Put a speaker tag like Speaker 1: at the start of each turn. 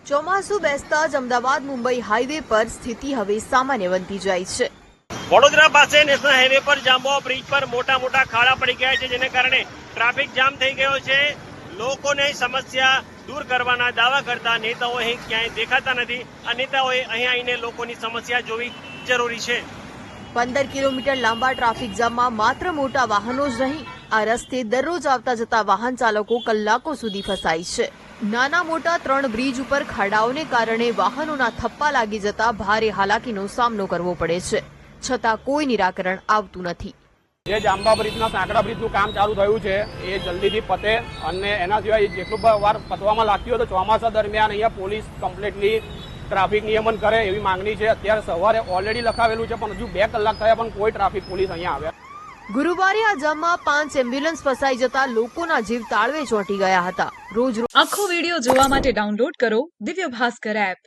Speaker 1: ચોમાસું બેસતા જ અમદાવાદ મુંબઈ હાઈવે પર સ્થિતિ હવે સામાન્ય બનતી જાય છે।
Speaker 2: વડોદરા પાસે નેશનલ હાઈવે પર જાંબુઆ બ્રિજ પર મોટા મોટા ખાડા પડી ગયા છે, જેને કારણે ટ્રાફિક જામ થઈ ગયો છે। લોકોને સમસ્યા દૂર કરવાના દાવા કરતા નેતાઓ અહીં ક્યાંય દેખાતા નથી। આ નેતાઓએ અહીં આવીને લોકોની સમસ્યા જોવી જરૂરી છે।
Speaker 1: 15 કિલોમીટર લાંબા ટ્રાફિક જામમાં માત્ર મોટા વાહનો જ નહીં, આ રસ્તે દરરોજ આવતા જતા વાહન ચાલકો કલાકો સુધી ફસાય છે। નાના મોટા 3 બ્રિજ ઉપર ખાડાઓને કારણે વાહનોના થપ્પા લાગી જતા ભારે હાલાકીનો સામનો કરવો પડે છે, છતાં કોઈ નિરાકરણ આવતું નથી।
Speaker 3: જે જાંબા બ્રિજના સાંકડા બ્રિજનું કામ ચાલુ થયું છે એ જલ્દીથી પતે, અને એના સિવાય જેટલું વાર પતવામાં લાગ્યું તો ચોમાસા દરમિયાન અહીંયા પોલીસ કમ્પ્લીટલી ટ્રાફિક નિયમન કરે એવી માંગણી છે। અત્યારે સવારે ઓલરેડી લખાવેલું છે, પણ હજુ 2 કલાક થયા પણ કોઈ ટ્રાફિક પોલીસ અહીંયા આવ્યા।
Speaker 1: ગુરુવારે આ જામમાં 5 એમ્બ્યુલન્સ ફસાઈ જતા લોકોના જીવ તાળવે ચોંટી ગયા હતા। રોજ
Speaker 4: આખો વિડિયો જોવા માટે ડાઉનલોડ કરો દિવ્ય ભાસ્કર એપ।